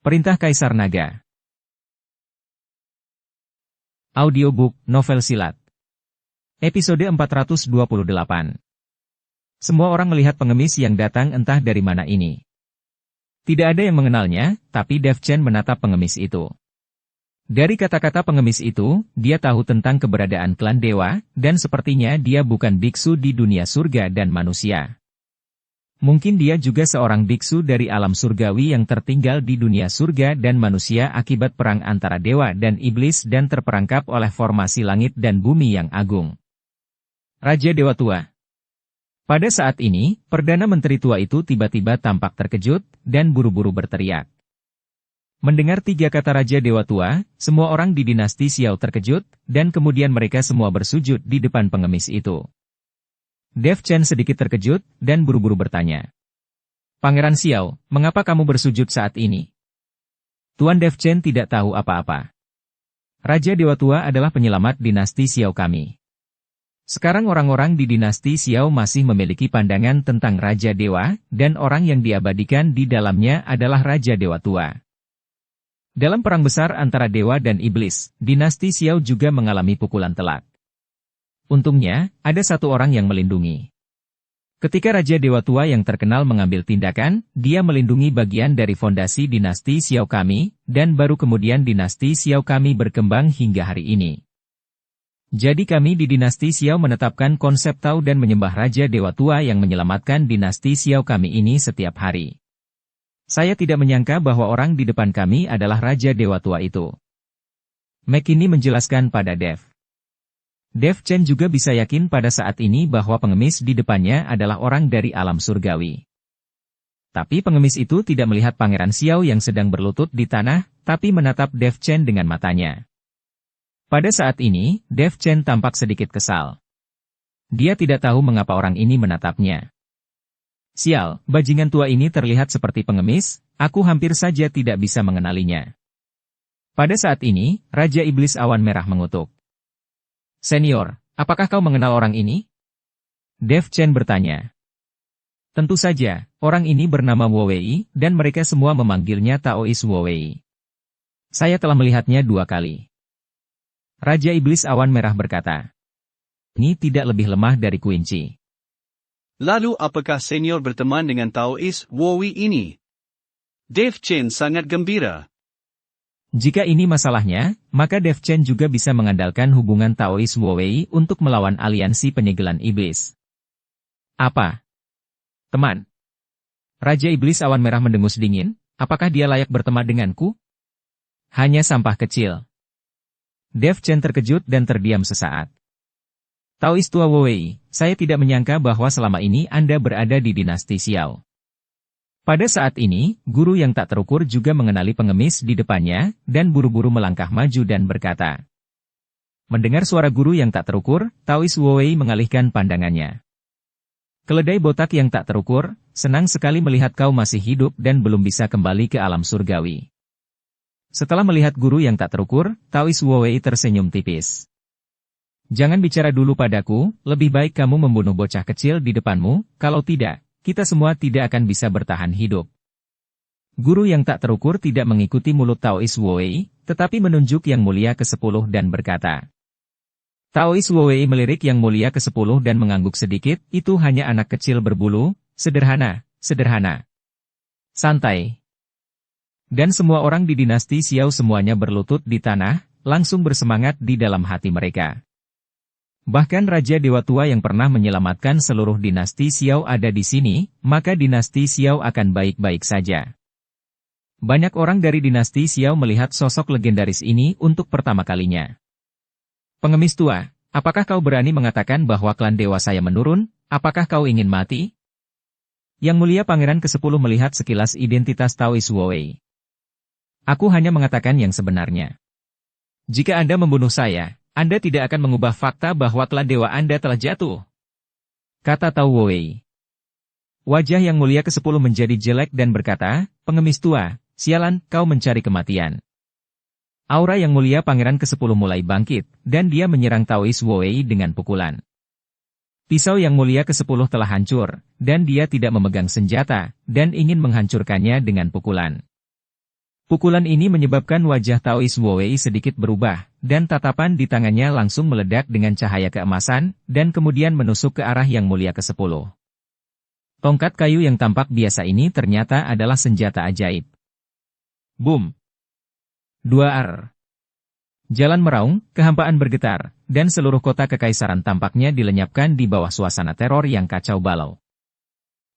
Perintah Kaisar Naga. Audiobook, novel silat. Episode 428. Semua orang melihat pengemis yang datang entah dari mana ini. Tidak ada yang mengenalnya, tapi Dev Chen menatap pengemis itu. Dari kata-kata pengemis itu, dia tahu tentang keberadaan klan dewa, dan sepertinya dia bukan biksu di dunia surga dan manusia. Mungkin dia juga seorang biksu dari alam surgawi yang tertinggal di dunia surga dan manusia akibat perang antara dewa dan iblis dan terperangkap oleh formasi langit dan bumi yang agung. Raja Dewa Tua. Pada saat ini, Perdana Menteri tua itu tiba-tiba tampak terkejut, dan buru-buru berteriak. Mendengar tiga kata Raja Dewa Tua, semua orang di dinasti Xiao terkejut, dan kemudian mereka semua bersujud di depan pengemis itu. Dev Chen sedikit terkejut, dan buru-buru bertanya. Pangeran Xiao, mengapa kamu bersujud saat ini? Tuan Dev Chen tidak tahu apa-apa. Raja Dewa Tua adalah penyelamat dinasti Xiao kami. Sekarang orang-orang di dinasti Xiao masih memiliki pandangan tentang Raja Dewa, dan orang yang diabadikan di dalamnya adalah Raja Dewa Tua. Dalam perang besar antara dewa dan iblis, dinasti Xiao juga mengalami pukulan telak. Untungnya, ada satu orang yang melindungi. Ketika Raja Dewa Tua yang terkenal mengambil tindakan, dia melindungi bagian dari fondasi dinasti Xiao kami, dan baru kemudian dinasti Xiao kami berkembang hingga hari ini. Jadi kami di dinasti Xiao menetapkan konsep tahu dan menyembah Raja Dewa Tua yang menyelamatkan dinasti Xiao kami ini setiap hari. Saya tidak menyangka bahwa orang di depan kami adalah Raja Dewa Tua itu. McKinney menjelaskan pada Dev. Dev Chen juga bisa yakin pada saat ini bahwa pengemis di depannya adalah orang dari alam surgawi. Tapi pengemis itu tidak melihat Pangeran Xiao yang sedang berlutut di tanah, tapi menatap Dev Chen dengan matanya. Pada saat ini, Dev Chen tampak sedikit kesal. Dia tidak tahu mengapa orang ini menatapnya. Sial, bajingan tua ini terlihat seperti pengemis, aku hampir saja tidak bisa mengenalinya. Pada saat ini, Raja Iblis Awan Merah mengutuk. Senior, apakah kau mengenal orang ini? Dev Chen bertanya. Tentu saja, orang ini bernama Wu Wei, dan mereka semua memanggilnya Taois Wu Wei. Saya telah melihatnya 2 kali. Raja Iblis Awan Merah berkata. Ini tidak lebih lemah dari kelinci. Lalu apakah senior berteman dengan Taois Wu Wei ini? Dev Chen sangat gembira. Jika ini masalahnya, maka Dev Chen juga bisa mengandalkan hubungan Taois Wu Wei untuk melawan aliansi penyegelan iblis. Apa? Teman? Raja Iblis Awan Merah mendengus dingin, apakah dia layak berteman denganku? Hanya sampah kecil. Dev Chen terkejut dan terdiam sesaat. Taois tua Wu Wei, saya tidak menyangka bahwa selama ini Anda berada di dinasti Xiao. Pada saat ini, guru yang tak terukur juga mengenali pengemis di depannya, dan buru-buru melangkah maju dan berkata. Mendengar suara guru yang tak terukur, Taois Wu Wei mengalihkan pandangannya. Keledai botak yang tak terukur, senang sekali melihat kau masih hidup dan belum bisa kembali ke alam surgawi. Setelah melihat guru yang tak terukur, Taois Wu Wei tersenyum tipis. Jangan bicara dulu padaku, lebih baik kamu membunuh bocah kecil di depanmu, kalau tidak, kita semua tidak akan bisa bertahan hidup. Guru yang tak terukur tidak mengikuti mulut Taois Wu Wei, tetapi menunjuk yang mulia ke-10 dan berkata. Taois Wu Wei melirik yang mulia ke-10 dan mengangguk sedikit, itu hanya anak kecil berbulu, sederhana, sederhana. Santai. Dan semua orang di dinasti Xiao semuanya berlutut di tanah, langsung bersemangat di dalam hati mereka. Bahkan Raja Dewa Tua yang pernah menyelamatkan seluruh dinasti Xiao ada di sini, maka dinasti Xiao akan baik-baik saja. Banyak orang dari dinasti Xiao melihat sosok legendaris ini untuk pertama kalinya. Pengemis tua, apakah kau berani mengatakan bahwa klan dewa saya menurun? Apakah kau ingin mati? Yang mulia Pangeran ke-10 melihat sekilas identitas Taois Wu Wei. Aku hanya mengatakan yang sebenarnya. Jika Anda membunuh saya, Anda tidak akan mengubah fakta bahwa klan dewa Anda telah jatuh. Kata Tao Wu Wei. Wajah yang mulia ke-10 menjadi jelek dan berkata, pengemis tua, sialan, kau mencari kematian. Aura yang mulia Pangeran ke-10 mulai bangkit, dan dia menyerang Taois Wu Wei dengan pukulan. Pisau yang mulia ke-10 telah hancur, dan dia tidak memegang senjata, dan ingin menghancurkannya dengan pukulan. Pukulan ini menyebabkan wajah Taois Wu Wei sedikit berubah, dan tatapan di tangannya langsung meledak dengan cahaya keemasan, dan kemudian menusuk ke arah Yang Mulia ke-10. Tongkat kayu yang tampak biasa ini ternyata adalah senjata ajaib. Boom! 2 Jalan meraung, kehampaan bergetar, dan seluruh kota kekaisaran tampaknya dilenyapkan di bawah suasana teror yang kacau balau.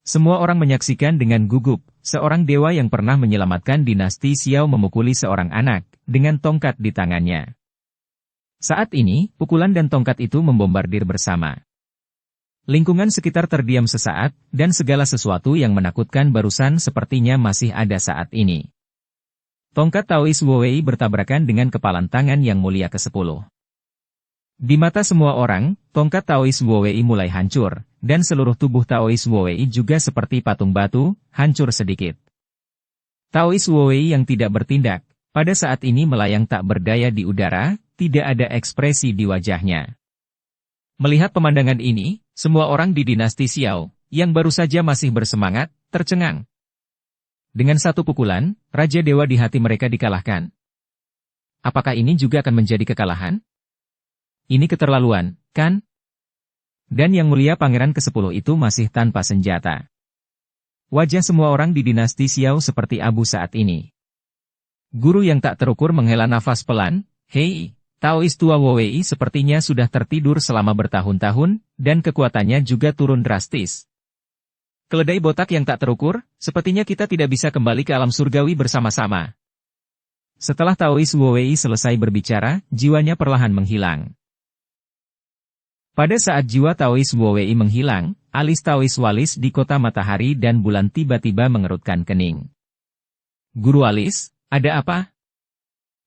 Semua orang menyaksikan dengan gugup, seorang dewa yang pernah menyelamatkan dinasti Xiao memukuli seorang anak, dengan tongkat di tangannya. Saat ini, pukulan dan tongkat itu membombardir bersama. Lingkungan sekitar terdiam sesaat, dan segala sesuatu yang menakutkan barusan sepertinya masih ada saat ini. Tongkat Taois Wu Wei bertabrakan dengan kepalan tangan Yang Mulia ke-10. Di mata semua orang, tongkat Taois Wu Wei mulai hancur, dan seluruh tubuh Taois Wu Wei juga seperti patung batu, hancur sedikit. Taois Wu Wei yang tidak bertindak, pada saat ini melayang tak berdaya di udara, tidak ada ekspresi di wajahnya. Melihat pemandangan ini, semua orang di dinasti Xiao, yang baru saja masih bersemangat, tercengang. Dengan satu pukulan, Raja Dewa di hati mereka dikalahkan. Apakah ini juga akan menjadi kekalahan? Ini keterlaluan, kan? Dan Yang Mulia Pangeran ke-10 itu masih tanpa senjata. Wajah semua orang di dinasti Xiao seperti abu saat ini. Guru yang tak terukur menghela nafas pelan, "Hei, Taois tua Wu Wei sepertinya sudah tertidur selama bertahun-tahun, dan kekuatannya juga turun drastis. Keledai botak yang tak terukur, sepertinya kita tidak bisa kembali ke alam surgawi bersama-sama." Setelah Taois Wu Wei selesai berbicara, jiwanya perlahan menghilang. Pada saat jiwa Taois Wu Wei menghilang, alis Taois Walis di kota matahari dan bulan tiba-tiba mengerutkan kening. "Guru Walis, ada apa?"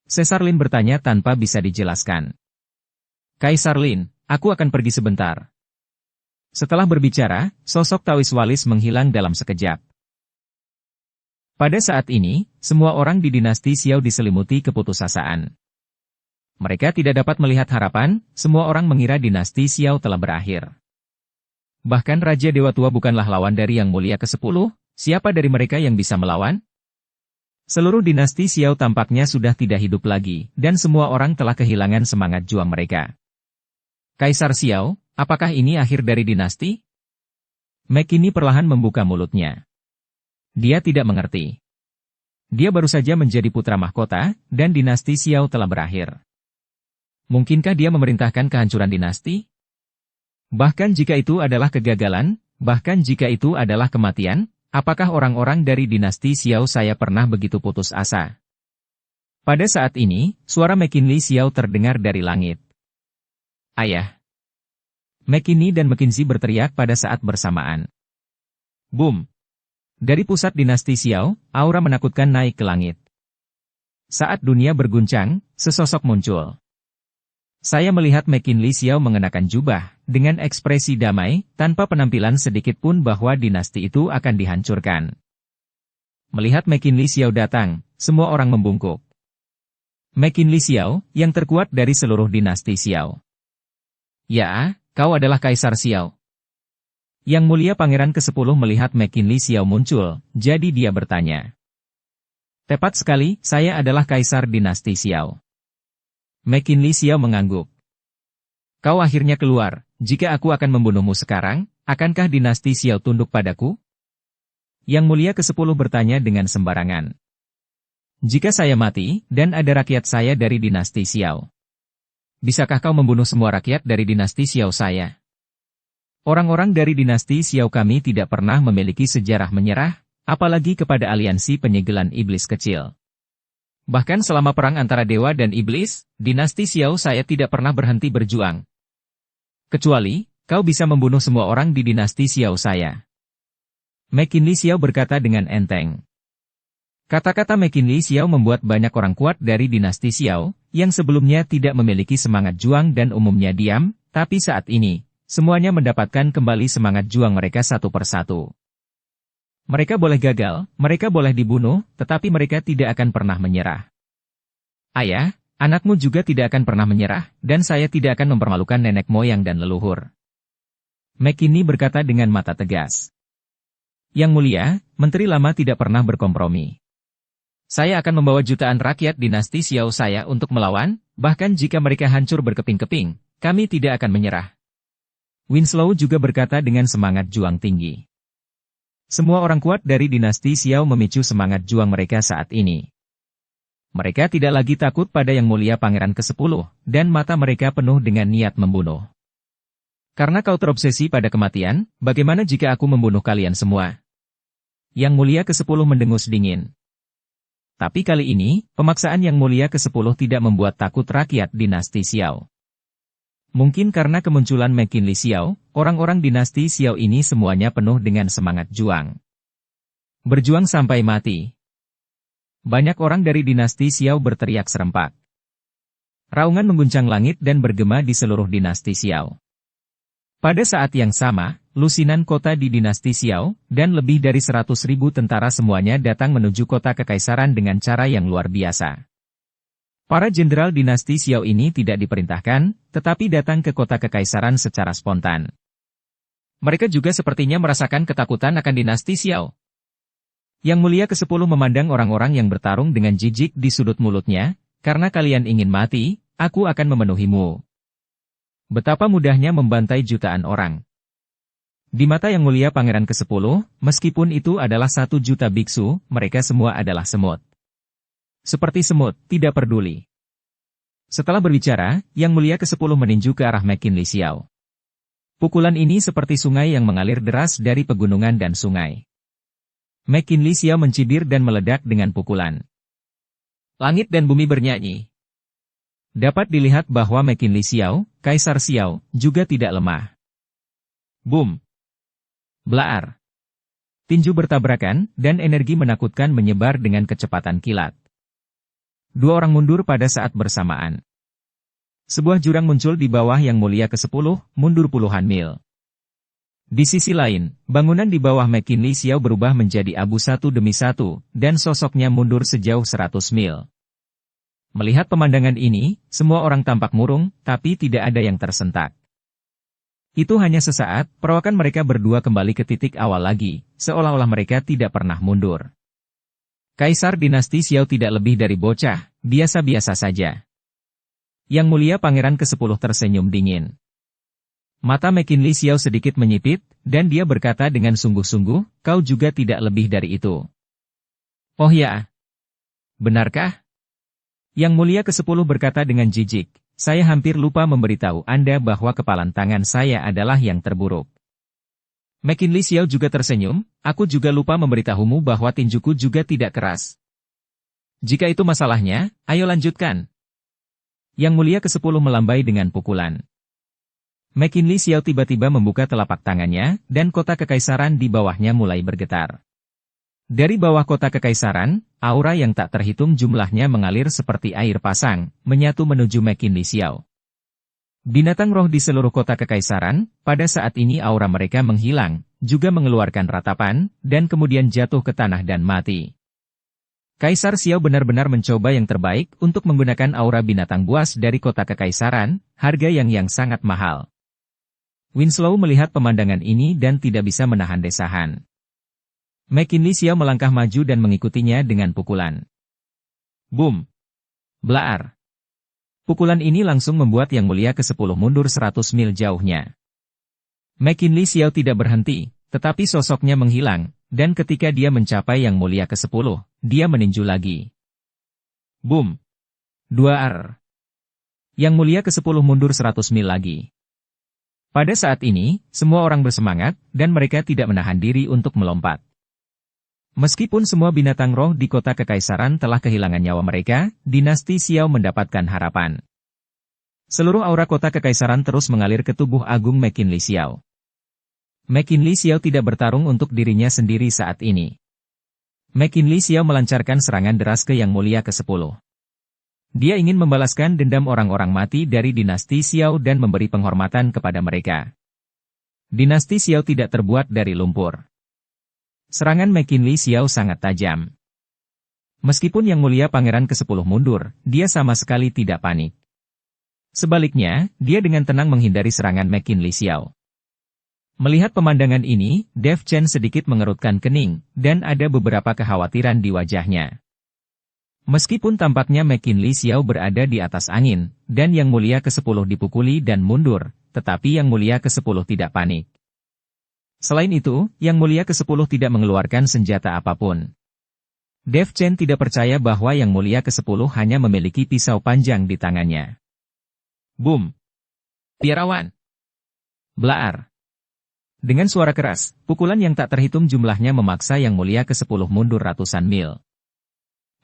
Caesar Lin bertanya tanpa bisa dijelaskan. "Kaisar Lin, aku akan pergi sebentar." Setelah berbicara, sosok Taois Walis menghilang dalam sekejap. Pada saat ini, semua orang di dinasti Xiao diselimuti keputusasaan. Mereka tidak dapat melihat harapan, semua orang mengira dinasti Xiao telah berakhir. Bahkan Raja Dewa Tua bukanlah lawan dari Yang Mulia ke-10, siapa dari mereka yang bisa melawan? Seluruh dinasti Xiao tampaknya sudah tidak hidup lagi, dan semua orang telah kehilangan semangat juang mereka. "Kaisar Xiao, apakah ini akhir dari dinasti?" McKinney perlahan membuka mulutnya. Dia tidak mengerti. Dia baru saja menjadi putra mahkota, dan dinasti Xiao telah berakhir. Mungkinkah dia memerintahkan kehancuran dinasti? Bahkan jika itu adalah kegagalan, bahkan jika itu adalah kematian, apakah orang-orang dari dinasti Xiao saya pernah begitu putus asa? Pada saat ini, suara McKinley Xiao terdengar dari langit. "Ayah!" McKinney dan McKinsey berteriak pada saat bersamaan. Boom! Dari pusat dinasti Xiao, aura menakutkan naik ke langit. Saat dunia berguncang, sesosok muncul. Saya melihat McKinley Xiao mengenakan jubah, dengan ekspresi damai, tanpa penampilan sedikit pun bahwa dinasti itu akan dihancurkan. Melihat McKinley Xiao datang, semua orang membungkuk. McKinley Xiao, yang terkuat dari seluruh dinasti Xiao. "Ya, kau adalah Kaisar Xiao." Yang Mulia Pangeran ke-10 melihat McKinley Xiao muncul, jadi dia bertanya. "Tepat sekali, saya adalah Kaisar dinasti Xiao." McKinley Xiao mengangguk. "Kau akhirnya keluar, jika aku akan membunuhmu sekarang, akankah dinasti Xiao tunduk padaku?" Yang Mulia ke-10 bertanya dengan sembarangan. "Jika saya mati, dan ada rakyat saya dari dinasti Xiao, bisakah kau membunuh semua rakyat dari dinasti Xiao saya?" Orang-orang dari dinasti Xiao kami tidak pernah memiliki sejarah menyerah, apalagi kepada aliansi penyegelan iblis kecil. Bahkan selama perang antara dewa dan iblis, dinasti Xiao saya tidak pernah berhenti berjuang. Kecuali, kau bisa membunuh semua orang di dinasti Xiao saya." McKinley Xiao berkata dengan enteng. Kata-kata McKinley Xiao membuat banyak orang kuat dari dinasti Xiao, yang sebelumnya tidak memiliki semangat juang dan umumnya diam, tapi saat ini, semuanya mendapatkan kembali semangat juang mereka satu persatu. Mereka boleh gagal, mereka boleh dibunuh, tetapi mereka tidak akan pernah menyerah. "Ayah, anakmu juga tidak akan pernah menyerah, dan saya tidak akan mempermalukan nenek moyang dan leluhur." McKinney berkata dengan mata tegas. "Yang Mulia, Menteri Lama tidak pernah berkompromi. Saya akan membawa jutaan rakyat dinasti Xiao saya untuk melawan, bahkan jika mereka hancur berkeping-keping, kami tidak akan menyerah. Winslow juga berkata dengan semangat juang tinggi. Semua orang kuat dari dinasti Xiao memicu semangat juang mereka saat ini. Mereka tidak lagi takut pada Yang Mulia Pangeran ke-10, dan mata mereka penuh dengan niat membunuh. Karena kau terobsesi pada kematian, bagaimana jika aku membunuh kalian semua? Yang Mulia ke-10 mendengus dingin. Tapi kali ini, pemaksaan Yang Mulia ke-10 tidak membuat takut rakyat dinasti Xiao. Mungkin karena kemunculan McKinley Xiao, orang-orang dinasti Xiao ini semuanya penuh dengan semangat juang. Berjuang sampai mati. Banyak orang dari dinasti Xiao berteriak serempak. Raungan mengguncang langit dan bergema di seluruh dinasti Xiao. Pada saat yang sama, lusinan kota di dinasti Xiao, dan lebih dari 100.000 tentara semuanya datang menuju kota kekaisaran dengan cara yang luar biasa. Para jenderal dinasti Xiao ini tidak diperintahkan, tetapi datang ke kota kekaisaran secara spontan. Mereka juga sepertinya merasakan ketakutan akan dinasti Xiao. Yang Mulia ke-10 memandang orang-orang yang bertarung dengan jijik di sudut mulutnya, karena kalian ingin mati, aku akan memenuhimu. Betapa mudahnya membantai jutaan orang. Di mata Yang Mulia Pangeran ke-10, meskipun itu adalah 1 juta biksu, mereka semua adalah semut. Seperti semut, tidak peduli. Setelah berbicara, Yang Mulia ke-10 meninju ke arah McKinley Xiao. Pukulan ini seperti sungai yang mengalir deras dari pegunungan dan sungai. McKinley Xiao mencibir dan meledak dengan pukulan. Langit dan bumi bernyanyi. Dapat dilihat bahwa McKinley Xiao, Kaisar Xiao, juga tidak lemah. Boom! Blaar! Tinju bertabrakan, dan energi menakutkan menyebar dengan kecepatan kilat. Dua orang mundur pada saat bersamaan. Sebuah jurang muncul di bawah Yang Mulia ke-10, mundur puluhan mil. Di sisi lain, bangunan di bawah McKinley Xiao berubah menjadi abu satu demi satu, dan sosoknya mundur sejauh 100 mil. Melihat pemandangan ini, semua orang tampak murung, tapi tidak ada yang tersentak. Itu hanya sesaat, perawakan mereka berdua kembali ke titik awal lagi, seolah-olah mereka tidak pernah mundur. Kaisar dinasti Xiao tidak lebih dari bocah, biasa-biasa saja. Yang Mulia Pangeran ke-10 tersenyum dingin. Mata McKinley Xiao sedikit menyipit, dan dia berkata dengan sungguh-sungguh, kau juga tidak lebih dari itu. Oh ya? Benarkah? Yang Mulia ke-10 berkata dengan jijik, saya hampir lupa memberitahu Anda bahwa kepalan tangan saya adalah yang terburuk. McKinley Xiao juga tersenyum, aku juga lupa memberitahumu bahwa tinjuku juga tidak keras. Jika itu masalahnya, ayo lanjutkan. Yang Mulia ke-10 melambai dengan pukulan. McKinley Xiao tiba-tiba membuka telapak tangannya, dan kota kekaisaran di bawahnya mulai bergetar. Dari bawah kota kekaisaran, aura yang tak terhitung jumlahnya mengalir seperti air pasang, menyatu menuju McKinley Xiao. Binatang roh di seluruh kota kekaisaran, pada saat ini aura mereka menghilang, juga mengeluarkan ratapan, dan kemudian jatuh ke tanah dan mati. Kaisar Xiao benar-benar mencoba yang terbaik untuk menggunakan aura binatang buas dari kota kekaisaran, harga yang sangat mahal. Winslow melihat pemandangan ini dan tidak bisa menahan desahan. McKinley Xiao melangkah maju dan mengikutinya dengan pukulan. Boom! Blaar! Pukulan ini langsung membuat Yang Mulia ke-10 mundur 100 mil jauhnya. McKinley Xiao tidak berhenti, tetapi sosoknya menghilang, dan ketika dia mencapai Yang Mulia ke-10, dia meninju lagi. Boom! 2R! Yang Mulia ke-10 mundur 100 mil lagi. Pada saat ini, semua orang bersemangat, dan mereka tidak menahan diri untuk melompat. Meskipun semua binatang roh di kota kekaisaran telah kehilangan nyawa mereka, dinasti Xiao mendapatkan harapan. Seluruh aura kota kekaisaran terus mengalir ke tubuh agung McKinley Xiao. McKinley Xiao tidak bertarung untuk dirinya sendiri saat ini. McKinley Xiao melancarkan serangan deras ke Yang Mulia ke-10. Dia ingin membalaskan dendam orang-orang mati dari dinasti Xiao dan memberi penghormatan kepada mereka. Dinasti Xiao tidak terbuat dari lumpur. Serangan McKinley Xiao sangat tajam. Meskipun Yang Mulia Pangeran ke-10 mundur, dia sama sekali tidak panik. Sebaliknya, dia dengan tenang menghindari serangan McKinley Xiao. Melihat pemandangan ini, Dev Chen sedikit mengerutkan kening, dan ada beberapa kekhawatiran di wajahnya. Meskipun tampaknya McKinley Xiao berada di atas angin, dan Yang Mulia ke-10 dipukuli dan mundur, tetapi Yang Mulia ke-10 tidak panik. Selain itu, Yang Mulia ke-10 tidak mengeluarkan senjata apapun. Dev Chen tidak percaya bahwa Yang Mulia ke-10 hanya memiliki pisau panjang di tangannya. Boom! Biarawan! Blaar! Dengan suara keras, pukulan yang tak terhitung jumlahnya memaksa Yang Mulia ke-10 mundur ratusan mil.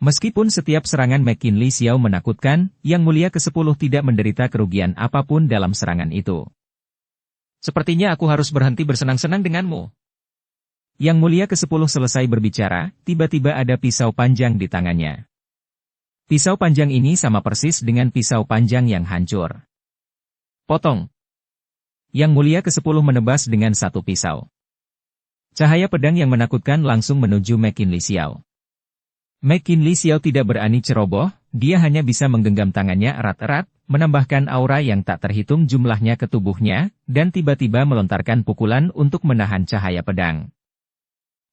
Meskipun setiap serangan McKinley Xiao menakutkan, Yang Mulia ke-10 tidak menderita kerugian apapun dalam serangan itu. Sepertinya aku harus berhenti bersenang-senang denganmu. Yang Mulia ke-10 selesai berbicara, tiba-tiba ada pisau panjang di tangannya. Pisau panjang ini sama persis dengan pisau panjang yang hancur. Potong. Yang Mulia ke-10 menebas dengan satu pisau. Cahaya pedang yang menakutkan langsung menuju McKinley Xiao. McKinley Xiao tidak berani ceroboh, dia hanya bisa menggenggam tangannya erat-erat, menambahkan aura yang tak terhitung jumlahnya ke tubuhnya, dan tiba-tiba melontarkan pukulan untuk menahan cahaya pedang.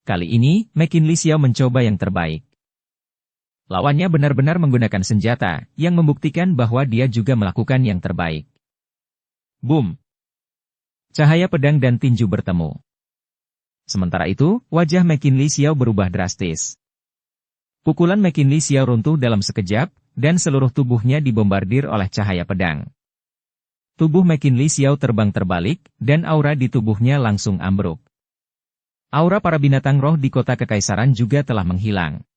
Kali ini, McKinley Xiao mencoba yang terbaik. Lawannya benar-benar menggunakan senjata, yang membuktikan bahwa dia juga melakukan yang terbaik. Boom! Cahaya pedang dan tinju bertemu. Sementara itu, wajah McKinley Xiao berubah drastis. Pukulan McKinley Xiao runtuh dalam sekejap, dan seluruh tubuhnya dibombardir oleh cahaya pedang. Tubuh McKinley Xiao terbang terbalik, dan aura di tubuhnya langsung ambruk. Aura para binatang roh di kota kekaisaran juga telah menghilang.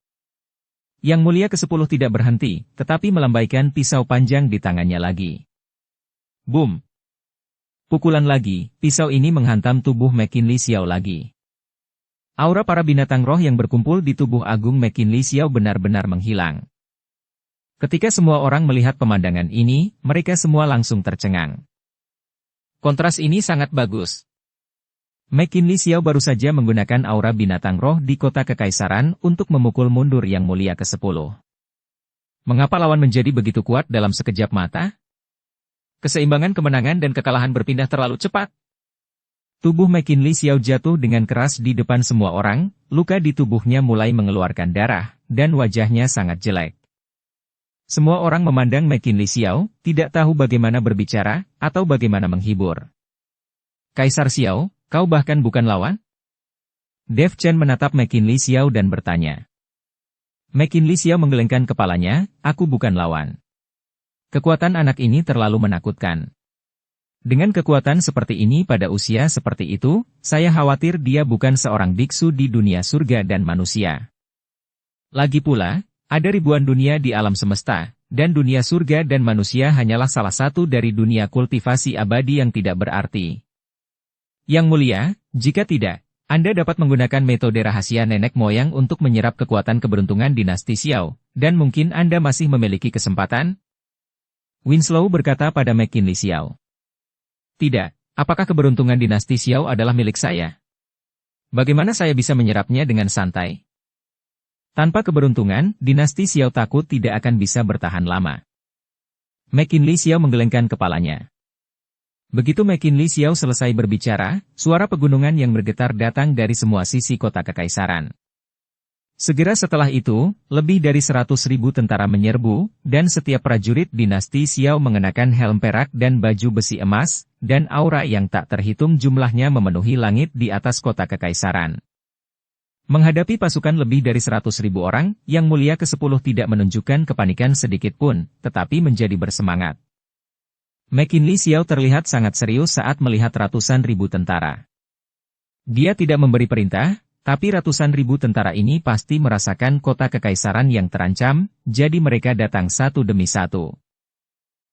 Yang Mulia ke-10 tidak berhenti, tetapi melambaikan pisau panjang di tangannya lagi. Boom! Pukulan lagi, pisau ini menghantam tubuh McKinley Xiao lagi. Aura para binatang roh yang berkumpul di tubuh agung McKinley Xiao benar-benar menghilang. Ketika semua orang melihat pemandangan ini, mereka semua langsung tercengang. Kontras ini sangat bagus. McKinley Xiao baru saja menggunakan aura binatang roh di kota kekaisaran untuk memukul mundur Yang Mulia ke-10. Mengapa lawan menjadi begitu kuat dalam sekejap mata? Keseimbangan kemenangan dan kekalahan berpindah terlalu cepat. Tubuh McKinley Xiao jatuh dengan keras di depan semua orang, luka di tubuhnya mulai mengeluarkan darah, dan wajahnya sangat jelek. Semua orang memandang McKinley Xiao, tidak tahu bagaimana berbicara, atau bagaimana menghibur. Kaisar Xiao, kau bahkan bukan lawan? Dev Chen menatap McKinley Xiao dan bertanya. McKinley Xiao menggelengkan kepalanya, aku bukan lawan. Kekuatan anak ini terlalu menakutkan. Dengan kekuatan seperti ini pada usia seperti itu, saya khawatir dia bukan seorang biksu di dunia surga dan manusia. Lagi pula, ada ribuan dunia di alam semesta, dan dunia surga dan manusia hanyalah salah satu dari dunia kultivasi abadi yang tidak berarti. Yang Mulia, jika tidak, Anda dapat menggunakan metode rahasia nenek moyang untuk menyerap kekuatan keberuntungan dinasti Xiao, dan mungkin Anda masih memiliki kesempatan? Winslow berkata pada McKinley Xiao. Tidak, apakah keberuntungan dinasti Xiao adalah milik saya? Bagaimana saya bisa menyerapnya dengan santai? Tanpa keberuntungan, dinasti Xiao takut tidak akan bisa bertahan lama. McKinley Xiao menggelengkan kepalanya. Begitu McKinley Xiao selesai berbicara, suara pegunungan yang bergetar datang dari semua sisi kota kekaisaran. Segera setelah itu, lebih dari 100.000 tentara menyerbu, dan setiap prajurit dinasti Xiao mengenakan helm perak dan baju besi emas, dan aura yang tak terhitung jumlahnya memenuhi langit di atas kota kekaisaran. Menghadapi pasukan lebih dari 100.000 orang, Yang Mulia ke-10 tidak menunjukkan kepanikan sedikit pun, tetapi menjadi bersemangat. McKinley Xiao terlihat sangat serius saat melihat ratusan ribu tentara. Dia tidak memberi perintah, tapi ratusan ribu tentara ini pasti merasakan kota kekaisaran yang terancam, jadi mereka datang satu demi satu.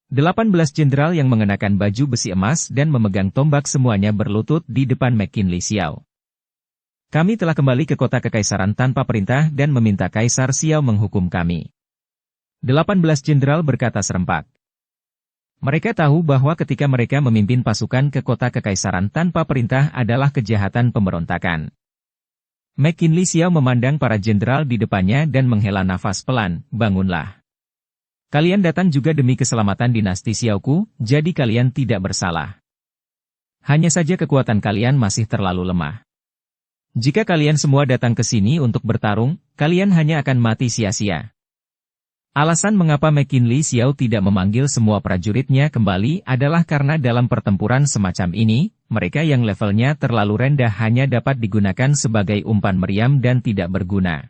18 jenderal yang mengenakan baju besi emas dan memegang tombak semuanya berlutut di depan McKinley Xiao. Kami telah kembali ke kota kekaisaran tanpa perintah dan meminta Kaisar Xiao menghukum kami. 18 jenderal berkata serempak. Mereka tahu bahwa ketika mereka memimpin pasukan ke kota kekaisaran tanpa perintah adalah kejahatan pemberontakan. McKinley Xiao memandang para jenderal di depannya dan menghela nafas pelan, bangunlah. Kalian datang juga demi keselamatan dinasti Xiaoku, jadi kalian tidak bersalah. Hanya saja kekuatan kalian masih terlalu lemah. Jika kalian semua datang ke sini untuk bertarung, kalian hanya akan mati sia-sia. Alasan mengapa McKinley Xiao tidak memanggil semua prajuritnya kembali adalah karena dalam pertempuran semacam ini, mereka yang levelnya terlalu rendah hanya dapat digunakan sebagai umpan meriam dan tidak berguna.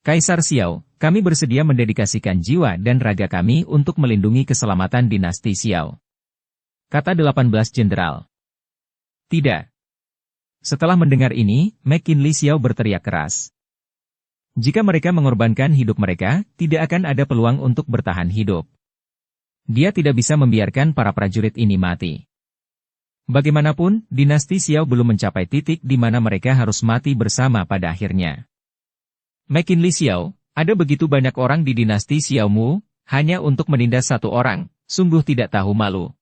Kaisar Xiao, kami bersedia mendedikasikan jiwa dan raga kami untuk melindungi keselamatan dinasti Xiao. Kata 18 jenderal. Tidak. Setelah mendengar ini, McKinley Xiao berteriak keras. Jika mereka mengorbankan hidup mereka, tidak akan ada peluang untuk bertahan hidup. Dia tidak bisa membiarkan para prajurit ini mati. Bagaimanapun, dinasti Xiao belum mencapai titik di mana mereka harus mati bersama pada akhirnya. McKinley Xiao, ada begitu banyak orang di dinasti Xiaomu, hanya untuk menindas satu orang, sungguh tidak tahu malu.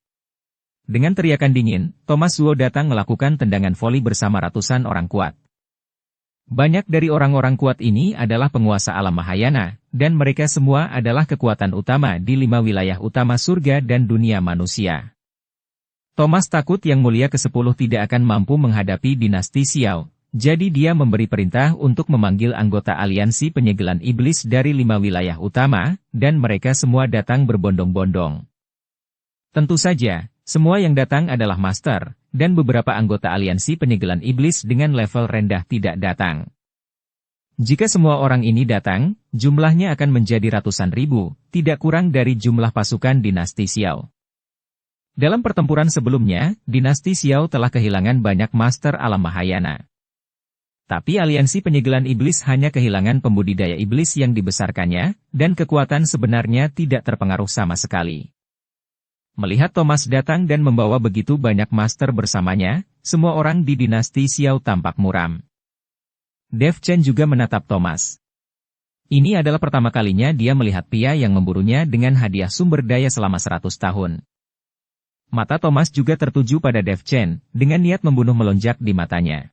Dengan teriakan dingin, Thomas Zuo datang melakukan tendangan voli bersama ratusan orang kuat. Banyak dari orang-orang kuat ini adalah penguasa alam Mahayana, dan mereka semua adalah kekuatan utama di 5 wilayah utama surga dan dunia manusia. Thomas takut Yang Mulia ke-10 tidak akan mampu menghadapi dinasti Xiao, jadi dia memberi perintah untuk memanggil anggota aliansi penyegelan iblis dari 5 wilayah utama, dan mereka semua datang berbondong-bondong. Tentu saja, semua yang datang adalah master, dan beberapa anggota aliansi penyegelan iblis dengan level rendah tidak datang. Jika semua orang ini datang, jumlahnya akan menjadi ratusan ribu, tidak kurang dari jumlah pasukan dinasti Xiao. Dalam pertempuran sebelumnya, dinasti Xiao telah kehilangan banyak master alam Mahayana. Tapi aliansi penyegelan iblis hanya kehilangan pembudidaya iblis yang dibesarkannya, dan kekuatan sebenarnya tidak terpengaruh sama sekali. Melihat Thomas datang dan membawa begitu banyak master bersamanya, semua orang di dinasti Xiao tampak muram. Dev Chen juga menatap Thomas. Ini adalah pertama kalinya dia melihat pria yang memburunya dengan hadiah sumber daya selama 100 tahun. Mata Thomas juga tertuju pada Dev Chen, dengan niat membunuh melonjak di matanya.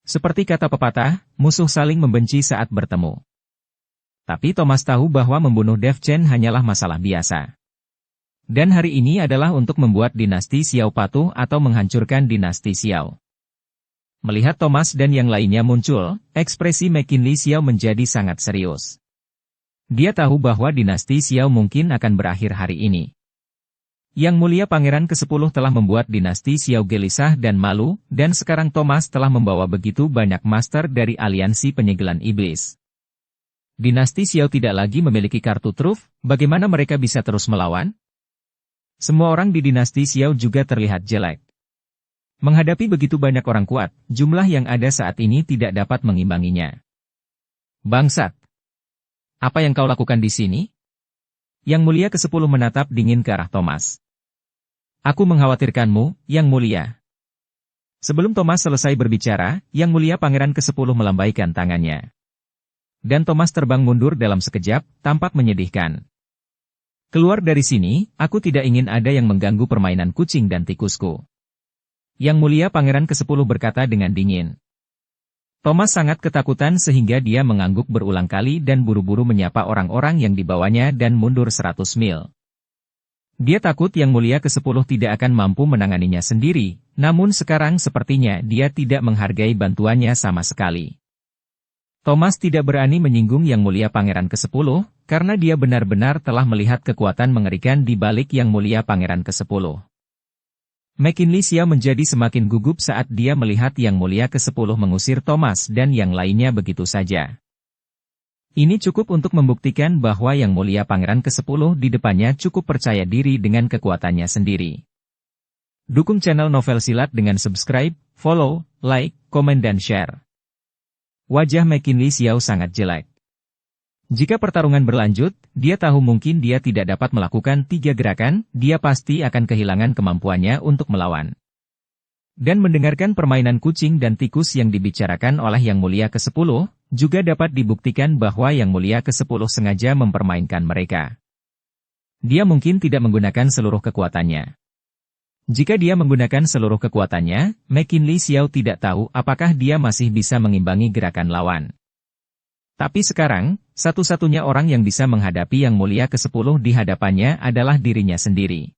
Seperti kata pepatah, musuh saling membenci saat bertemu. Tapi Thomas tahu bahwa membunuh Dev Chen hanyalah masalah biasa. Dan hari ini adalah untuk membuat dinasti Xiao patuh atau menghancurkan dinasti Xiao. Melihat Thomas dan yang lainnya muncul, ekspresi McKinley Xiao menjadi sangat serius. Dia tahu bahwa dinasti Xiao mungkin akan berakhir hari ini. Yang Mulia Pangeran ke-10 telah membuat dinasti Xiao gelisah dan malu, dan sekarang Thomas telah membawa begitu banyak master dari aliansi penyegelan iblis. Dinasti Xiao tidak lagi memiliki kartu truf, bagaimana mereka bisa terus melawan? Semua orang di dinasti Xiao juga terlihat jelek. Menghadapi begitu banyak orang kuat, jumlah yang ada saat ini tidak dapat mengimbanginya. Bangsat! Apa yang kau lakukan di sini? Yang Mulia ke-10 menatap dingin ke arah Thomas. Aku mengkhawatirkanmu, Yang Mulia. Sebelum Thomas selesai berbicara, Yang Mulia Pangeran ke-10 melambaikan tangannya. Dan Thomas terbang mundur dalam sekejap, tampak menyedihkan. Keluar dari sini, aku tidak ingin ada yang mengganggu permainan kucing dan tikusku. Yang Mulia Pangeran ke-10 berkata dengan dingin. Thomas sangat ketakutan sehingga dia mengangguk berulang kali dan buru-buru menyapa orang-orang yang dibawanya dan mundur 100 mil. Dia takut Yang Mulia ke-10 tidak akan mampu menanganinya sendiri, namun sekarang sepertinya dia tidak menghargai bantuannya sama sekali. Thomas tidak berani menyinggung Yang Mulia Pangeran ke-10, karena dia benar-benar telah melihat kekuatan mengerikan di balik Yang Mulia Pangeran ke-10. McKinley Xiao menjadi semakin gugup saat dia melihat Yang Mulia ke-10 mengusir Thomas dan yang lainnya begitu saja. Ini cukup untuk membuktikan bahwa Yang Mulia Pangeran ke-10 di depannya cukup percaya diri dengan kekuatannya sendiri. Dukung channel Novel Silat dengan subscribe, follow, like, komen dan share. Wajah McKinley Xiao sangat jelek. Jika pertarungan berlanjut, dia tahu mungkin dia tidak dapat melakukan 3 gerakan, dia pasti akan kehilangan kemampuannya untuk melawan. Dan mendengarkan permainan kucing dan tikus yang dibicarakan oleh Yang Mulia ke-10, juga dapat dibuktikan bahwa Yang Mulia ke-10 sengaja mempermainkan mereka. Dia mungkin tidak menggunakan seluruh kekuatannya. Jika dia menggunakan seluruh kekuatannya, McKinley Xiao tidak tahu apakah dia masih bisa mengimbangi gerakan lawan. Tapi sekarang, satu-satunya orang yang bisa menghadapi Yang Mulia ke-10 di hadapannya adalah dirinya sendiri.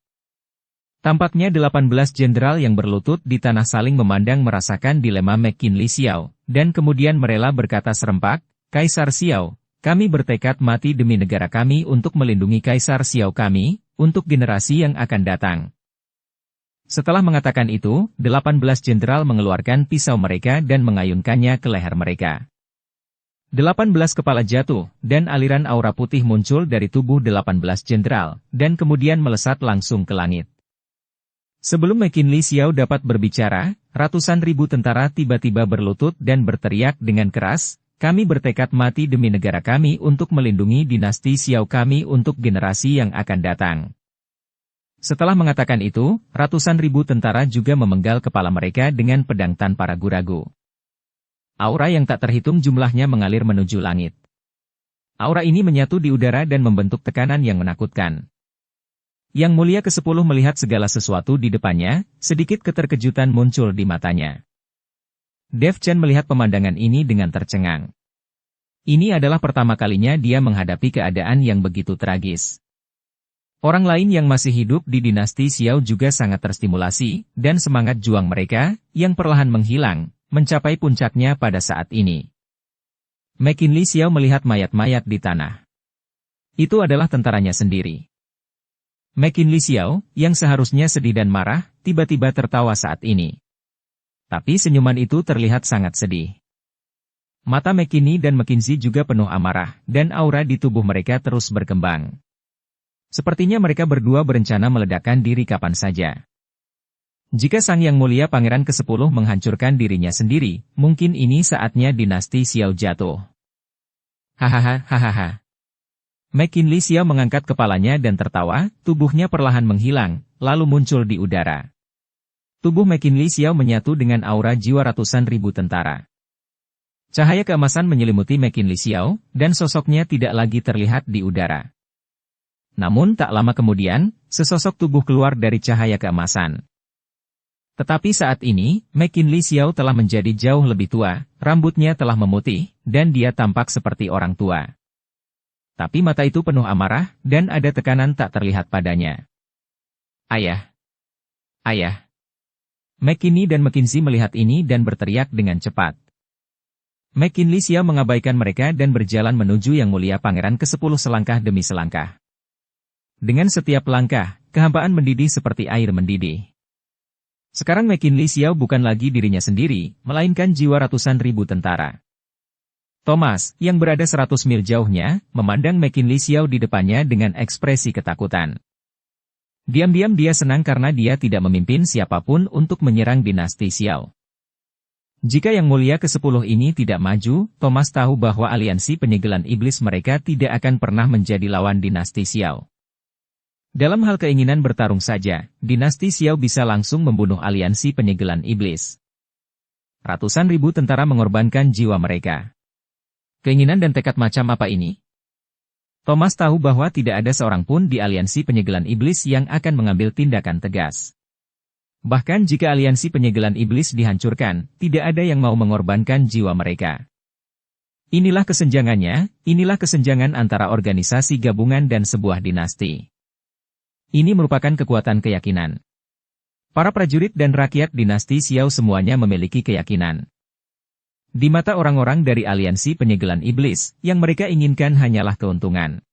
Tampaknya 18 jenderal yang berlutut di tanah saling memandang merasakan dilema McKinley Xiao, dan kemudian merela berkata serempak, Kaisar Xiao, kami bertekad mati demi negara kami untuk melindungi Kaisar Xiao kami, untuk generasi yang akan datang. Setelah mengatakan itu, 18 jenderal mengeluarkan pisau mereka dan mengayunkannya ke leher mereka. 18 kepala jatuh, dan aliran aura putih muncul dari tubuh 18 jenderal, dan kemudian melesat langsung ke langit. Sebelum McKinley Xiao dapat berbicara, ratusan ribu tentara tiba-tiba berlutut dan berteriak dengan keras, kami bertekad mati demi negara kami untuk melindungi dinasti Xiao kami untuk generasi yang akan datang. Setelah mengatakan itu, ratusan ribu tentara juga memenggal kepala mereka dengan pedang tanpa ragu-ragu. Aura yang tak terhitung jumlahnya mengalir menuju langit. Aura ini menyatu di udara dan membentuk tekanan yang menakutkan. Yang Mulia ke-10 melihat segala sesuatu di depannya, sedikit keterkejutan muncul di matanya. Dev Chen melihat pemandangan ini dengan tercengang. Ini adalah pertama kalinya dia menghadapi keadaan yang begitu tragis. Orang lain yang masih hidup di dinasti Xiao juga sangat terstimulasi, dan semangat juang mereka, yang perlahan menghilang, mencapai puncaknya pada saat ini. McKinley Xiao melihat mayat-mayat di tanah. Itu adalah tentaranya sendiri. McKinley Xiao, yang seharusnya sedih dan marah, tiba-tiba tertawa saat ini. Tapi senyuman itu terlihat sangat sedih. Mata McKinney dan McKinsey juga penuh amarah, dan aura di tubuh mereka terus berkembang. Sepertinya mereka berdua berencana meledakkan diri kapan saja. Jika Sang Yang Mulia Pangeran ke-10 menghancurkan dirinya sendiri, mungkin ini saatnya dinasti Xiao jatuh. Hahaha, hahaha. McKinley Xiao mengangkat kepalanya dan tertawa, tubuhnya perlahan menghilang, lalu muncul di udara. Tubuh McKinley Xiao menyatu dengan aura jiwa ratusan ribu tentara. Cahaya keemasan menyelimuti McKinley Xiao, dan sosoknya tidak lagi terlihat di udara. Namun tak lama kemudian, sesosok tubuh keluar dari cahaya keemasan. Tetapi saat ini, McKinley Xiao telah menjadi jauh lebih tua, rambutnya telah memutih, dan dia tampak seperti orang tua. Tapi mata itu penuh amarah, dan ada tekanan tak terlihat padanya. Ayah! Ayah! McKinney dan McKinsey melihat ini dan berteriak dengan cepat. McKinley Xiao mengabaikan mereka dan berjalan menuju Yang Mulia Pangeran ke-10 selangkah demi selangkah. Dengan setiap langkah, kehampaan mendidih seperti air mendidih. Sekarang McKinley Xiao bukan lagi dirinya sendiri, melainkan jiwa ratusan ribu tentara. Thomas, yang berada 100 mil jauhnya, memandang McKinley Xiao di depannya dengan ekspresi ketakutan. Diam-diam dia senang karena dia tidak memimpin siapapun untuk menyerang dinasti Xiao. Jika Yang Mulia ke-10 ini tidak maju, Thomas tahu bahwa aliansi penyegelan iblis mereka tidak akan pernah menjadi lawan dinasti Xiao. Dalam hal keinginan bertarung saja, dinasti Xiao bisa langsung membunuh aliansi penyegelan iblis. Ratusan ribu tentara mengorbankan jiwa mereka. Keinginan dan tekad macam apa ini? Thomas tahu bahwa tidak ada seorang pun di aliansi penyegelan iblis yang akan mengambil tindakan tegas. Bahkan jika aliansi penyegelan iblis dihancurkan, tidak ada yang mau mengorbankan jiwa mereka. Inilah kesenjangan antara organisasi gabungan dan sebuah dinasti. Ini merupakan kekuatan keyakinan. Para prajurit dan rakyat dinasti Xiao semuanya memiliki keyakinan. Di mata orang-orang dari aliansi penyegelan iblis, yang mereka inginkan hanyalah keuntungan.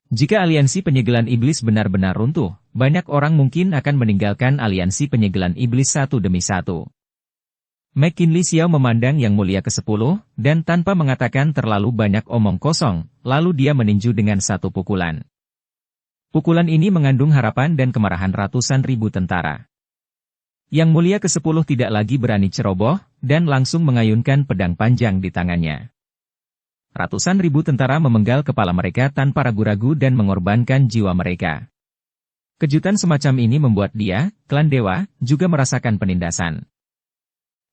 Jika aliansi penyegelan iblis benar-benar runtuh, banyak orang mungkin akan meninggalkan aliansi penyegelan iblis satu demi satu. McKinley Xiao memandang Yang Mulia ke-10, dan tanpa mengatakan terlalu banyak omong kosong, lalu dia meninju dengan satu pukulan. Pukulan ini mengandung harapan dan kemarahan ratusan ribu tentara. Yang Mulia ke-10 tidak lagi berani ceroboh, dan langsung mengayunkan pedang panjang di tangannya. Ratusan ribu tentara memenggal kepala mereka tanpa ragu-ragu dan mengorbankan jiwa mereka. Kejutan semacam ini membuat dia, klan dewa, juga merasakan penindasan.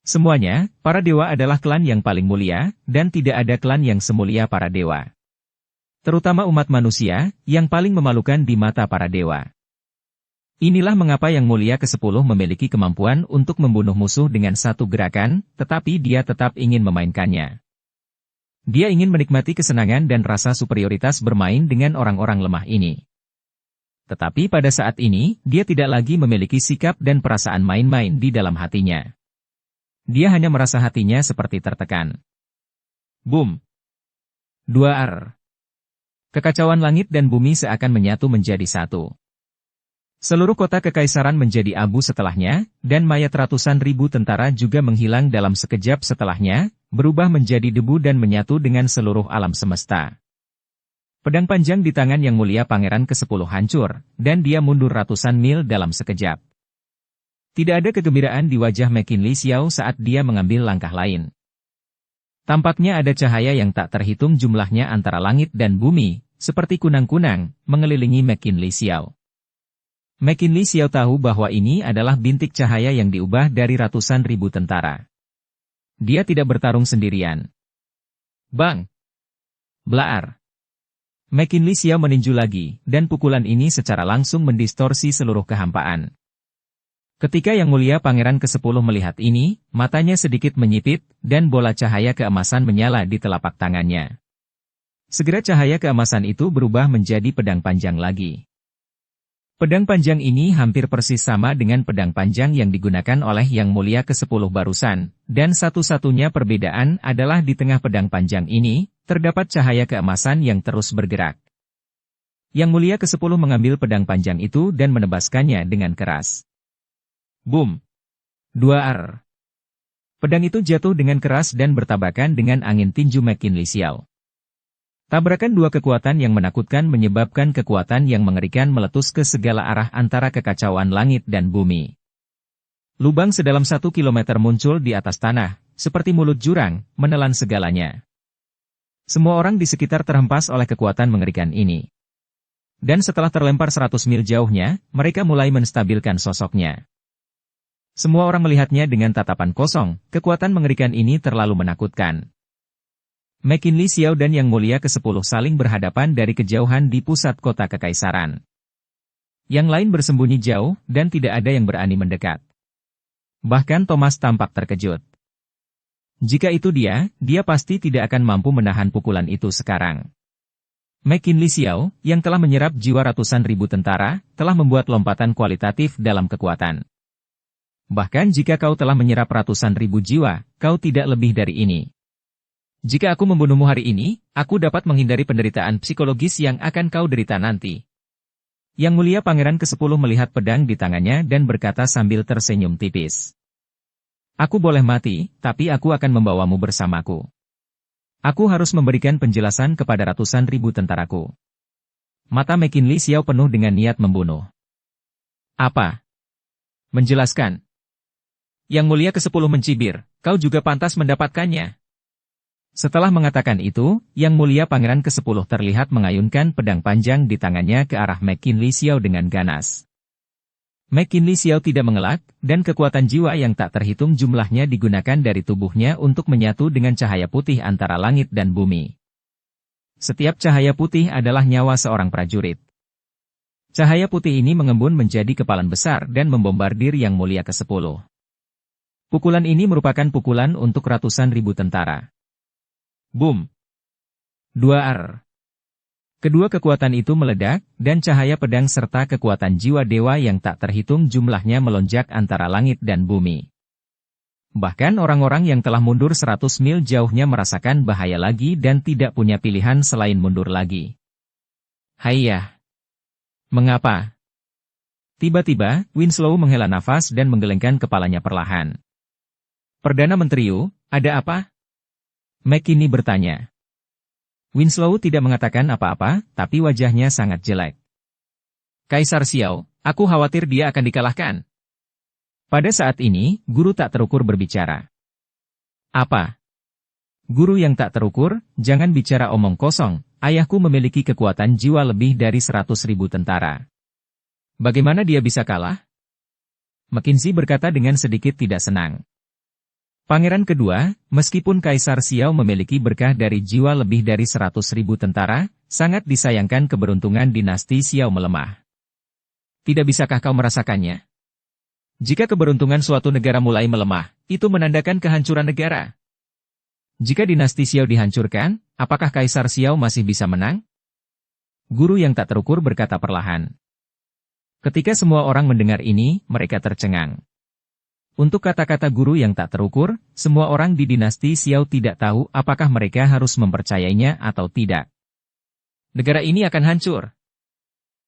Semuanya, para dewa adalah klan yang paling mulia, dan tidak ada klan yang semulia para dewa. Terutama umat manusia, yang paling memalukan di mata para dewa. Inilah mengapa Yang Mulia ke-10 memiliki kemampuan untuk membunuh musuh dengan satu gerakan, tetapi dia tetap ingin memainkannya. Dia ingin menikmati kesenangan dan rasa superioritas bermain dengan orang-orang lemah ini. Tetapi pada saat ini, dia tidak lagi memiliki sikap dan perasaan main-main di dalam hatinya. Dia hanya merasa hatinya seperti tertekan. Boom! 2R. Kekacauan langit dan bumi seakan menyatu menjadi satu. Seluruh kota kekaisaran menjadi abu setelahnya, dan mayat ratusan ribu tentara juga menghilang dalam sekejap setelahnya, berubah menjadi debu dan menyatu dengan seluruh alam semesta. Pedang panjang di tangan Yang Mulia Pangeran ke-10 hancur, dan dia mundur ratusan mil dalam sekejap. Tidak ada kegembiraan di wajah McKinley Xiao saat dia mengambil langkah lain. Tampaknya ada cahaya yang tak terhitung jumlahnya antara langit dan bumi, seperti kunang-kunang, mengelilingi McKinley Xiao. McKinley Xiao tahu bahwa ini adalah bintik cahaya yang diubah dari ratusan ribu tentara. Dia tidak bertarung sendirian. Bang! Blaar! McKinley Xiao meninju lagi, dan pukulan ini secara langsung mendistorsi seluruh kehampaan. Ketika Yang Mulia Pangeran ke-10 melihat ini, matanya sedikit menyipit, dan bola cahaya keemasan menyala di telapak tangannya. Segera cahaya keemasan itu berubah menjadi pedang panjang lagi. Pedang panjang ini hampir persis sama dengan pedang panjang yang digunakan oleh Yang Mulia ke-10 barusan, dan satu-satunya perbedaan adalah di tengah pedang panjang ini, terdapat cahaya keemasan yang terus bergerak. Yang Mulia ke-10 mengambil pedang panjang itu dan menebaskannya dengan keras. Boom! 2R. Pedang itu jatuh dengan keras dan bertabrakan dengan angin tinju McKinley Xiao. Tabrakan dua kekuatan yang menakutkan menyebabkan kekuatan yang mengerikan meletus ke segala arah antara kekacauan langit dan bumi. Lubang sedalam 1 kilometer muncul di atas tanah, seperti mulut jurang, menelan segalanya. Semua orang di sekitar terhempas oleh kekuatan mengerikan ini. Dan setelah terlempar 100 mil jauhnya, mereka mulai menstabilkan sosoknya. Semua orang melihatnya dengan tatapan kosong, kekuatan mengerikan ini terlalu menakutkan. McKinley Xiao dan Yang Mulia ke-10 saling berhadapan dari kejauhan di pusat kota kekaisaran. Yang lain bersembunyi jauh, dan tidak ada yang berani mendekat. Bahkan Thomas tampak terkejut. Jika itu dia pasti tidak akan mampu menahan pukulan itu sekarang. McKinley Xiao, yang telah menyerap jiwa ratusan ribu tentara, telah membuat lompatan kualitatif dalam kekuatan. Bahkan jika kau telah menyerap ratusan ribu jiwa, kau tidak lebih dari ini. Jika aku membunuhmu hari ini, aku dapat menghindari penderitaan psikologis yang akan kau derita nanti. Yang Mulia Pangeran ke-10 melihat pedang di tangannya dan berkata sambil tersenyum tipis. Aku boleh mati, tapi aku akan membawamu bersamaku. Aku harus memberikan penjelasan kepada ratusan ribu tentaraku. Mata McKinley Xiao penuh dengan niat membunuh. Apa? Menjelaskan. Yang Mulia ke-10 mencibir, kau juga pantas mendapatkannya. Setelah mengatakan itu, Yang Mulia Pangeran ke-10 terlihat mengayunkan pedang panjang di tangannya ke arah McKinley Xiao dengan ganas. McKinley Xiao tidak mengelak, dan kekuatan jiwa yang tak terhitung jumlahnya digunakan dari tubuhnya untuk menyatu dengan cahaya putih antara langit dan bumi. Setiap cahaya putih adalah nyawa seorang prajurit. Cahaya putih ini mengembun menjadi kepalan besar dan membombardir Yang Mulia ke-10. Pukulan ini merupakan pukulan untuk ratusan ribu tentara. Boom! 2R. Kedua kekuatan itu meledak, dan cahaya pedang serta kekuatan jiwa dewa yang tak terhitung jumlahnya melonjak antara langit dan bumi. Bahkan orang-orang yang telah mundur 100 mil jauhnya merasakan bahaya lagi dan tidak punya pilihan selain mundur lagi. Haiyah! Mengapa? Tiba-tiba, Winslow menghela nafas dan menggelengkan kepalanya perlahan. Perdana Menteri Yu, ada apa? McKinley bertanya. Winslow tidak mengatakan apa-apa, tapi wajahnya sangat jelek. Kaisar Xiao, aku khawatir dia akan dikalahkan. Pada saat ini, guru tak terukur berbicara. Apa? Guru yang tak terukur, jangan bicara omong kosong, ayahku memiliki kekuatan jiwa lebih dari 100.000 tentara. Bagaimana dia bisa kalah? McKinsey berkata dengan sedikit tidak senang. Pangeran kedua, meskipun Kaisar Xiao memiliki berkah dari jiwa lebih dari 100.000 tentara, sangat disayangkan keberuntungan dinasti Xiao melemah. Tidak bisakah kau merasakannya? Jika keberuntungan suatu negara mulai melemah, itu menandakan kehancuran negara. Jika dinasti Xiao dihancurkan, apakah Kaisar Xiao masih bisa menang? Guru yang tak terukur berkata perlahan. Ketika semua orang mendengar ini, mereka tercengang. Untuk kata-kata guru yang tak terukur, semua orang di dinasti Xiao tidak tahu apakah mereka harus mempercayainya atau tidak. Negara ini akan hancur.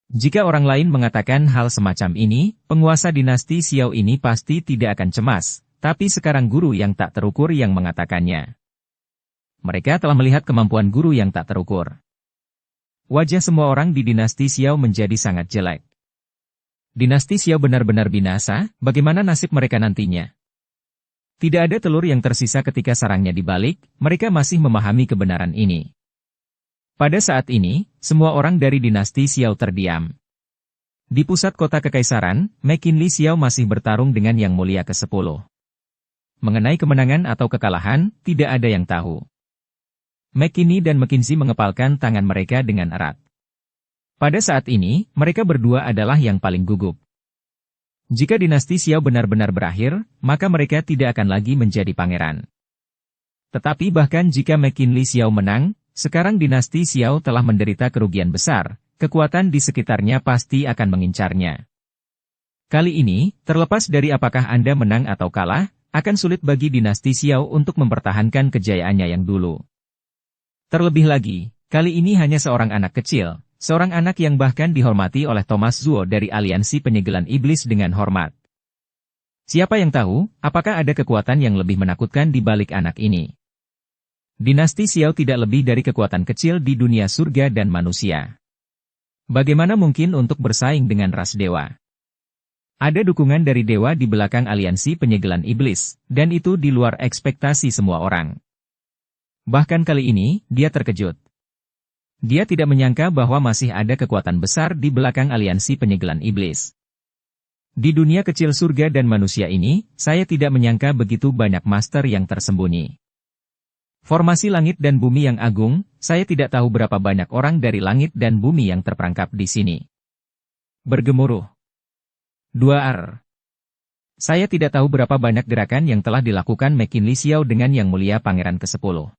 Jika orang lain mengatakan hal semacam ini, penguasa dinasti Xiao ini pasti tidak akan cemas, tapi sekarang guru yang tak terukur yang mengatakannya. Mereka telah melihat kemampuan guru yang tak terukur. Wajah semua orang di dinasti Xiao menjadi sangat jelek. Dinasti Xiao benar-benar binasa, bagaimana nasib mereka nantinya? Tidak ada telur yang tersisa ketika sarangnya dibalik, mereka masih memahami kebenaran ini. Pada saat ini, semua orang dari dinasti Xiao terdiam. Di pusat kota kekaisaran, McKinley Xiao masih bertarung dengan Yang Mulia ke-10. Mengenai kemenangan atau kekalahan, tidak ada yang tahu. McKinney dan McKinsey mengepalkan tangan mereka dengan erat. Pada saat ini, mereka berdua adalah yang paling gugup. Jika dinasti Xiao benar-benar berakhir, maka mereka tidak akan lagi menjadi pangeran. Tetapi bahkan jika McKinley Xiao menang, sekarang dinasti Xiao telah menderita kerugian besar, kekuatan di sekitarnya pasti akan mengincarnya. Kali ini, terlepas dari apakah Anda menang atau kalah, akan sulit bagi dinasti Xiao untuk mempertahankan kejayaannya yang dulu. Terlebih lagi, kali ini hanya seorang anak kecil, seorang anak yang bahkan dihormati oleh Thomas Zuo dari aliansi penyegelan iblis dengan hormat. Siapa yang tahu, apakah ada kekuatan yang lebih menakutkan di balik anak ini? Dinasti Xiao tidak lebih dari kekuatan kecil di dunia surga dan manusia. Bagaimana mungkin untuk bersaing dengan ras dewa? Ada dukungan dari dewa di belakang aliansi penyegelan iblis, dan itu di luar ekspektasi semua orang. Bahkan kali ini, dia terkejut. Dia tidak menyangka bahwa masih ada kekuatan besar di belakang aliansi penyegelan iblis. Di dunia kecil surga dan manusia ini, saya tidak menyangka begitu banyak master yang tersembunyi. Formasi langit dan bumi yang agung, saya tidak tahu berapa banyak orang dari langit dan bumi yang terperangkap di sini. Bergemuruh. 2R. Saya tidak tahu berapa banyak gerakan yang telah dilakukan McKinley Xiao dengan Yang Mulia Pangeran ke-10.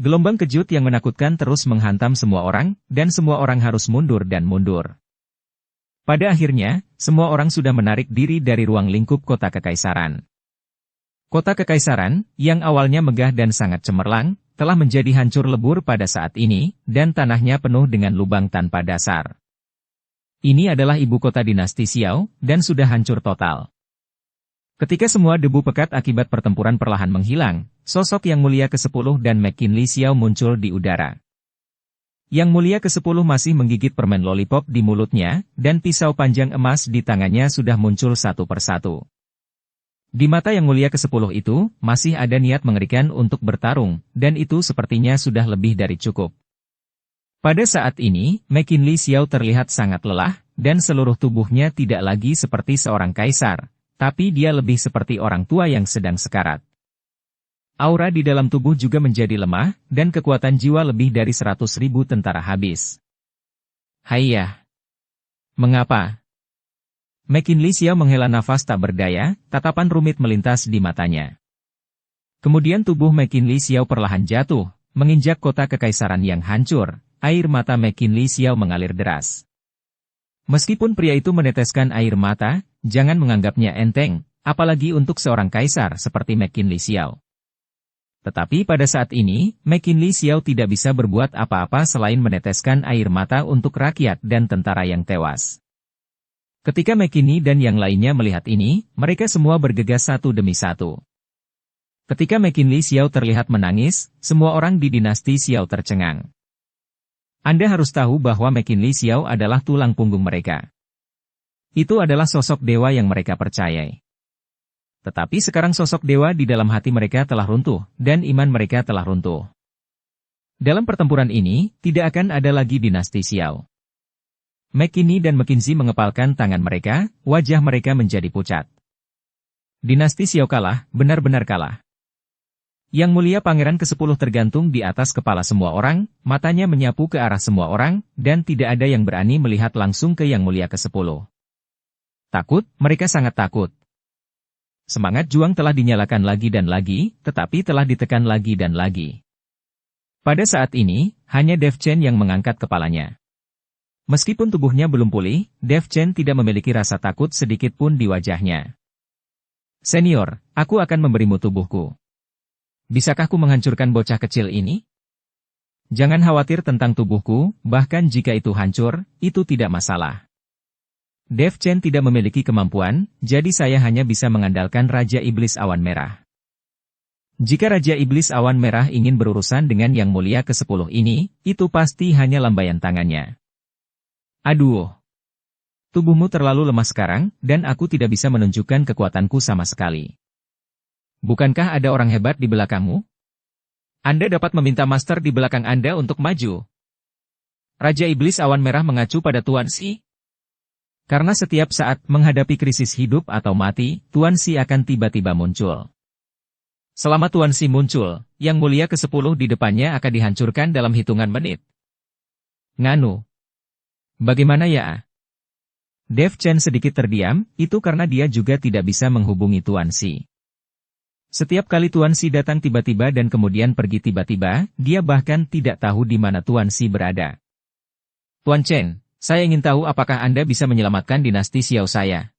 Gelombang kejut yang menakutkan terus menghantam semua orang, dan semua orang harus mundur dan mundur. Pada akhirnya, semua orang sudah menarik diri dari ruang lingkup kota kekaisaran. Kota kekaisaran, yang awalnya megah dan sangat cemerlang, telah menjadi hancur lebur pada saat ini, dan tanahnya penuh dengan lubang tanpa dasar. Ini adalah ibu kota dinasti Xiao, dan sudah hancur total. Ketika semua debu pekat akibat pertempuran perlahan menghilang, sosok Yang Mulia ke-10 dan McKinley Xiao muncul di udara. Yang Mulia ke-10 masih menggigit permen lollipop di mulutnya, dan pisau panjang emas di tangannya sudah muncul satu persatu. Di mata Yang Mulia ke-10 itu, masih ada niat mengerikan untuk bertarung, dan itu sepertinya sudah lebih dari cukup. Pada saat ini, McKinley Xiao terlihat sangat lelah, dan seluruh tubuhnya tidak lagi seperti seorang kaisar, tapi dia lebih seperti orang tua yang sedang sekarat. Aura di dalam tubuh juga menjadi lemah, dan kekuatan jiwa lebih dari 100.000 tentara habis. Haiyah! Mengapa? McKinley Xiao menghela nafas tak berdaya, tatapan rumit melintas di matanya. Kemudian tubuh McKinley Xiao perlahan jatuh, menginjak kota kekaisaran yang hancur, air mata McKinley Xiao mengalir deras. Meskipun pria itu meneteskan air mata, jangan menganggapnya enteng, apalagi untuk seorang kaisar seperti McKinley Xiao. Tetapi pada saat ini, McKinley Xiao tidak bisa berbuat apa-apa selain meneteskan air mata untuk rakyat dan tentara yang tewas. Ketika McKinney dan yang lainnya melihat ini, mereka semua bergegas satu demi satu. Ketika McKinley Xiao terlihat menangis, semua orang di dinasti Xiao tercengang. Anda harus tahu bahwa McKinley Xiao adalah tulang punggung mereka. Itu adalah sosok dewa yang mereka percayai. Tetapi sekarang sosok dewa di dalam hati mereka telah runtuh, dan iman mereka telah runtuh. Dalam pertempuran ini, tidak akan ada lagi dinasti Xiao. McKinney dan McKinsey mengepalkan tangan mereka, wajah mereka menjadi pucat. Dinasti Xiao kalah, benar-benar kalah. Yang Mulia Pangeran ke-10 tergantung di atas kepala semua orang, matanya menyapu ke arah semua orang, dan tidak ada yang berani melihat langsung ke Yang Mulia ke-10. Takut, mereka sangat takut. Semangat juang telah dinyalakan lagi dan lagi, tetapi telah ditekan lagi dan lagi. Pada saat ini, hanya Dev Chen yang mengangkat kepalanya. Meskipun tubuhnya belum pulih, Dev Chen tidak memiliki rasa takut sedikit pun di wajahnya. Senior, aku akan memberimu tubuhku. Bisakah ku menghancurkan bocah kecil ini? Jangan khawatir tentang tubuhku, bahkan jika itu hancur, itu tidak masalah. Dev Chen tidak memiliki kemampuan, jadi saya hanya bisa mengandalkan Raja Iblis Awan Merah. Jika Raja Iblis Awan Merah ingin berurusan dengan Yang Mulia ke-10 ini, itu pasti hanya lambaian tangannya. Aduh. Tubuhmu terlalu lemah sekarang, dan aku tidak bisa menunjukkan kekuatanku sama sekali. Bukankah ada orang hebat di belakangmu? Anda dapat meminta master di belakang Anda untuk maju. Raja Iblis Awan Merah mengacu pada Tuan Xi. Karena setiap saat menghadapi krisis hidup atau mati, Tuan Xi akan tiba-tiba muncul. Selama Tuan Xi muncul, Yang Mulia ke-10 di depannya akan dihancurkan dalam hitungan menit. Nganu. Bagaimana ya? Dev Chen sedikit terdiam, itu karena dia juga tidak bisa menghubungi Tuan Xi. Setiap kali Tuan Xi datang tiba-tiba dan kemudian pergi tiba-tiba, dia bahkan tidak tahu di mana Tuan Xi berada. Tuan Chen, saya ingin tahu apakah Anda bisa menyelamatkan dinasti Xiao saya.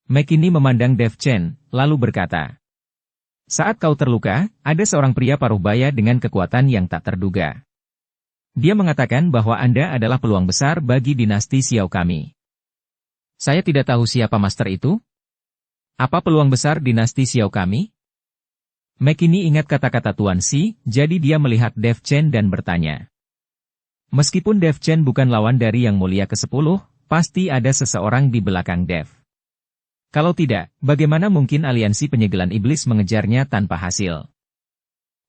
McKinney memandang Dev Chen, lalu berkata, saat kau terluka, ada seorang pria paruh baya dengan kekuatan yang tak terduga. Dia mengatakan bahwa Anda adalah peluang besar bagi dinasti Xiao kami. Saya tidak tahu siapa master itu. Apa peluang besar dinasti Xiao kami? McKinney ingat kata-kata Tuan Xi, jadi dia melihat Dev Chen dan bertanya. Meskipun Dev Chen bukan lawan dari Yang Mulia ke-10, pasti ada seseorang di belakang Dev. Kalau tidak, bagaimana mungkin aliansi penyegelan iblis mengejarnya tanpa hasil?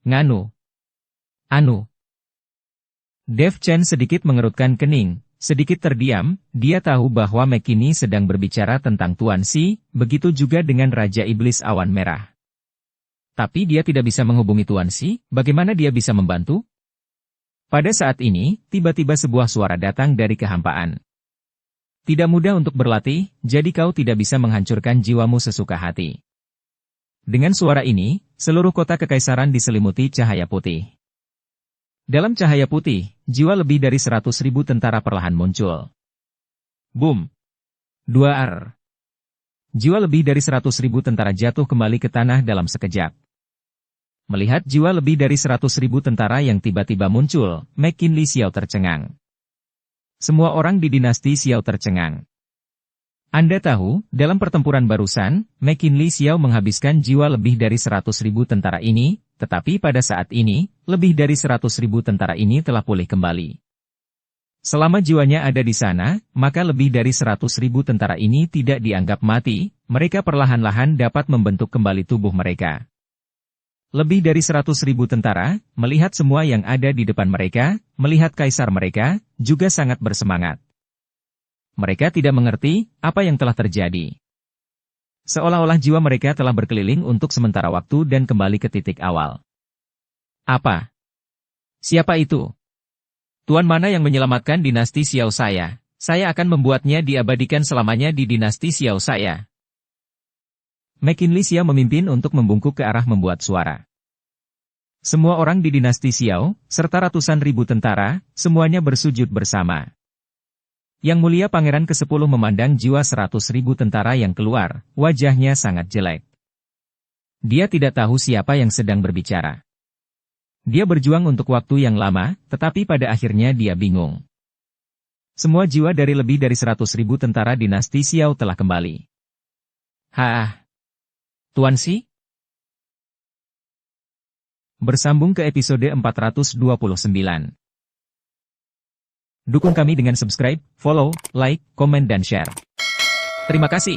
Nganu. Anu. Dev Chen sedikit mengerutkan kening. Sedikit terdiam, dia tahu bahwa McKinney sedang berbicara tentang Tuan Xi, begitu juga dengan Raja Iblis Awan Merah. Tapi dia tidak bisa menghubungi Tuan Xi, bagaimana dia bisa membantu? Pada saat ini, tiba-tiba sebuah suara datang dari kehampaan. Tidak mudah untuk berlatih, jadi kau tidak bisa menghancurkan jiwamu sesuka hati. Dengan suara ini, seluruh kota kekaisaran diselimuti cahaya putih. Dalam cahaya putih, jiwa lebih dari 100.000 tentara perlahan muncul. Boom! 2R. Jiwa lebih dari 100.000 tentara jatuh kembali ke tanah dalam sekejap. Melihat jiwa lebih dari 100.000 tentara yang tiba-tiba muncul, McKinley Xiao tercengang. Semua orang di dinasti Xiao tercengang. Anda tahu, dalam pertempuran barusan, McKinley Xiao menghabiskan jiwa lebih dari 100.000 tentara ini, tetapi pada saat ini, lebih dari 100.000 tentara ini telah pulih kembali. Selama jiwanya ada di sana, maka lebih dari 100.000 tentara ini tidak dianggap mati, mereka perlahan-lahan dapat membentuk kembali tubuh mereka. Lebih dari 100.000 tentara, melihat semua yang ada di depan mereka, melihat kaisar mereka, juga sangat bersemangat. Mereka tidak mengerti apa yang telah terjadi. Seolah-olah jiwa mereka telah berkeliling untuk sementara waktu dan kembali ke titik awal. Apa? Siapa itu? Tuan mana yang menyelamatkan dinasti Xiao saya? Saya akan membuatnya diabadikan selamanya di dinasti Xiao saya. McKinley Xiao memimpin untuk membungkuk ke arah membuat suara. Semua orang di dinasti Xiao, serta ratusan ribu tentara, semuanya bersujud bersama. Yang Mulia Pangeran ke-10 memandang jiwa 100.000 tentara yang keluar, wajahnya sangat jelek. Dia tidak tahu siapa yang sedang berbicara. Dia berjuang untuk waktu yang lama, tetapi pada akhirnya dia bingung. Semua jiwa dari lebih dari 100.000 tentara dinasti Xiao telah kembali. Hah? Tuan Xi? Bersambung ke episode 429. Dukung kami dengan subscribe, follow, like, komen dan share. Terima kasih.